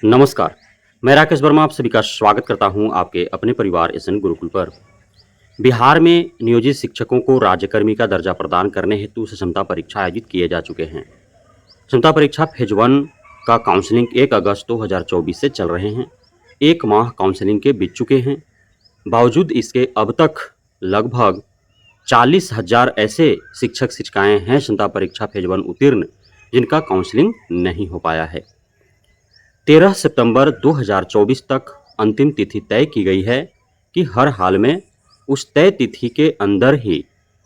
नमस्कार, मैं राकेश वर्मा आप सभी का स्वागत करता हूं आपके अपने परिवार एसएन गुरुकुल पर। बिहार में नियोजित शिक्षकों को राज्यकर्मी का दर्जा प्रदान करने हेतु क्षमता परीक्षा आयोजित किए जा चुके हैं। क्षमता परीक्षा फेज 1 का काउंसलिंग 1 अगस्त 2024 से चल रहे हैं। 1 माह काउंसलिंग के बीत चुके हैं। बावजूद इसके अब तक लगभग 40,000 ऐसे शिक्षक शिक्षिकाएं हैं क्षमता परीक्षा फेज 1 उत्तीर्ण जिनका काउंसलिंग नहीं हो पाया है। 13 सितंबर 2024 तक अंतिम तिथि तय की गई है कि हर हाल में उस तय तिथि के अंदर ही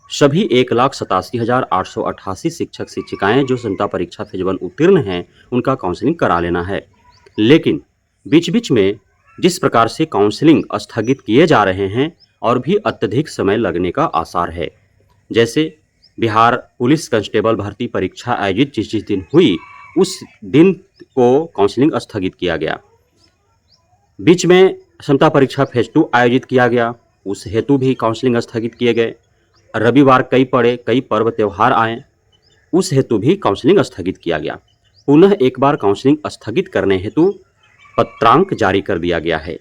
सभी 1,87,888 शिक्षक शिक्षिकाएं जो क्षमता परीक्षा फेज 1 उत्तीर्ण हैं उनका काउंसलिंग करा लेना है। लेकिन बीच बीच में जिस प्रकार से काउंसलिंग स्थगित किए जा रहे हैं और भी अत्यधिक समय लगने का आसार है, जैसे बिहार पुलिस कांस्टेबल भर्ती परीक्षा आयोजित जिस दिन हुई उस दिन को काउंसलिंग स्थगित किया गया। बीच में क्षमता परीक्षा फेज 2 आयोजित किया गया, उस हेतु भी काउंसलिंग स्थगित किए गए। रविवार कई पड़े, कई पर्व त्यौहार आए, उस हेतु भी काउंसलिंग स्थगित किया गया। पुनः एक बार काउंसलिंग स्थगित करने हेतु पत्रांक जारी कर दिया गया है।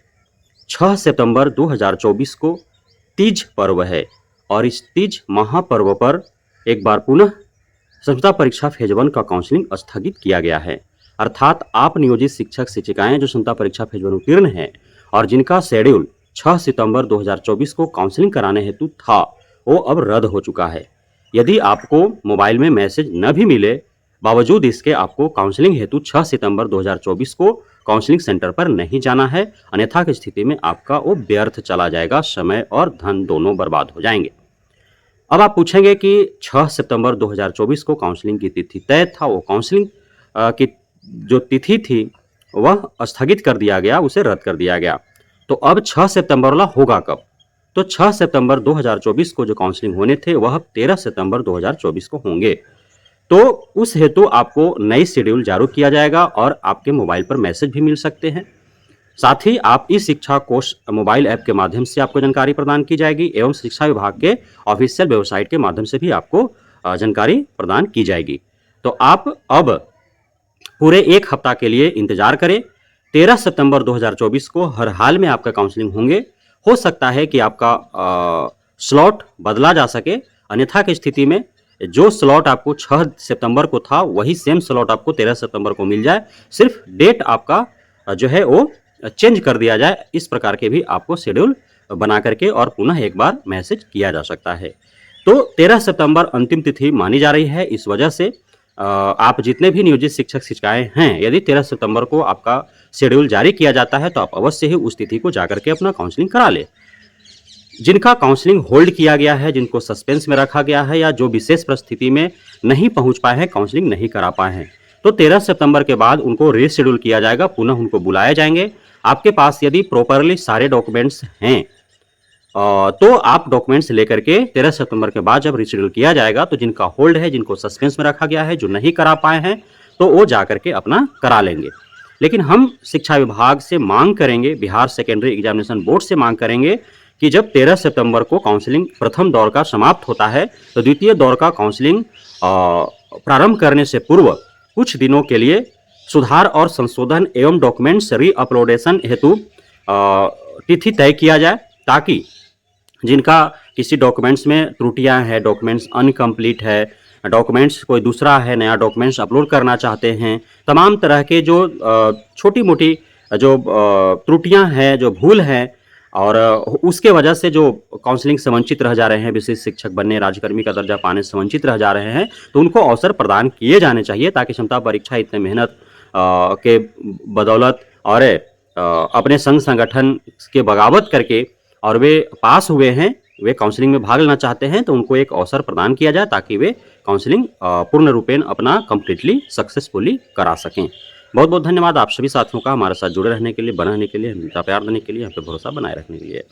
6 सितंबर 2024 को तीज पर्व है और इस तीज महापर्व पर एक बार पुनः क्षमता परीक्षा फेज 1 का काउंसलिंग स्थगित किया गया है। अर्थात आप नियोजित शिक्षक शिक्षिकाएं जो क्षमता परीक्षा फेज 1 उत्तीर्ण हैं और जिनका शेड्यूल 6 सितंबर 2024 को काउंसलिंग कराने हेतु था, वो अब रद्द हो चुका है। यदि आपको मोबाइल में मैसेज न भी मिले, बावजूद इसके आपको काउंसलिंग हेतु 6 सितंबर 2024 को काउंसलिंग सेंटर पर नहीं जाना है, अन्यथा की स्थिति में आपका वो व्यर्थ चला जाएगा, समय और धन दोनों बर्बाद हो जाएंगे। अब आप पूछेंगे कि 6 सितंबर 2024 को काउंसलिंग की तिथि तय था, वो काउंसलिंग की जो तिथि थी वह स्थगित कर दिया गया, उसे रद्द कर दिया गया। तो अब 6 सितंबर वाला होगा कब? तो 6 सितंबर 2024 को जो काउंसलिंग होने थे वह 13 सितंबर 2024 को होंगे। तो उस हेतु आपको नई शेड्यूल जारी किया जाएगा और आपके मोबाइल पर मैसेज भी मिल सकते हैं। साथ ही आप इस शिक्षा कोष मोबाइल ऐप के माध्यम से आपको जानकारी प्रदान की जाएगी एवं शिक्षा विभाग के ऑफिशियल वेबसाइट के माध्यम से भी आपको जानकारी प्रदान की जाएगी। तो आप अब पूरे 1 हफ्ता के लिए इंतजार करें। 13 सितंबर 2024 को हर हाल में आपका काउंसलिंग होंगे। हो सकता है कि आपका स्लॉट बदला जा सके, अन्यथा की स्थिति में जो स्लॉट आपको 6 सितंबर को था वही सेम स्लॉट आपको 13 सितंबर को मिल जाए, सिर्फ डेट आपका जो है वो चेंज कर दिया जाए। इस प्रकार के भी आपको शेड्यूल बना करके और पुनः एक बार मैसेज किया जा सकता है। तो 13 सितंबर अंतिम तिथि मानी जा रही है। इस वजह से आप जितने भी नियोजित शिक्षक शिक्षिकाएं हैं, यदि 13 सितंबर को आपका शेड्यूल जारी किया जाता है तो आप अवश्य ही उस तिथि को जाकर के अपना काउंसलिंग करा ले। जिनका काउंसलिंग होल्ड किया गया है, जिनको सस्पेंस में रखा गया है या जो विशेष परिस्थिति में नहीं पहुंच पाए हैं, काउंसलिंग नहीं करा पाए हैं, तो 13 सितंबर के बाद उनको रीशेड्यूल किया जाएगा, पुनः उनको बुलाए जाएंगे। आपके पास यदि प्रॉपरली सारे डॉक्यूमेंट्स हैं तो आप डॉक्यूमेंट्स लेकर के 13 सितंबर के बाद जब रीशेड्यूल किया जाएगा तो जिनका होल्ड है, जिनको सस्पेंस में रखा गया है, जो नहीं करा पाए हैं, तो वो जा करके अपना करा लेंगे। लेकिन हम शिक्षा विभाग से मांग करेंगे, बिहार सेकेंडरी एग्जामिनेशन बोर्ड से मांग करेंगे कि जब 13 सितंबर को काउंसलिंग प्रथम दौर का समाप्त होता है तो द्वितीय दौर का काउंसलिंग प्रारंभ करने से पूर्व कुछ दिनों के लिए सुधार और संशोधन एवं डॉक्यूमेंट्स री अपलोडेशन हेतु तिथि तय किया जाए, ताकि जिनका किसी डॉक्यूमेंट्स में त्रुटियां हैं, डॉक्यूमेंट्स अनकम्प्लीट है, डॉक्यूमेंट्स कोई दूसरा है, नया डॉक्यूमेंट्स अपलोड करना चाहते हैं, तमाम तरह के जो छोटी मोटी जो त्रुटियां हैं, जो भूल हैं और उसके वजह से जो काउंसलिंग से वंचित रह जा रहे हैं, विशेष शिक्षक बनने, राज्यकर्मी का दर्जा पाने से वंचित रह जा रहे हैं, तो उनको अवसर प्रदान किए जाने चाहिए, ताकि क्षमता परीक्षा इतने मेहनत के बदौलत और अपने संघ संगठन के बगावत करके और वे पास हुए हैं, वे काउंसलिंग में भाग लेना चाहते हैं, तो उनको एक अवसर प्रदान किया जाए ताकि वे काउंसलिंग पूर्ण रूपेण अपना कंप्लीटली सक्सेसफुली करा सकें। बहुत बहुत धन्यवाद आप सभी साथियों का हमारे साथ जुड़े रहने के लिए, बने रहने के लिए, हमेशा प्यार देने के लिए, हम पे भरोसा बनाए रखने के लिए।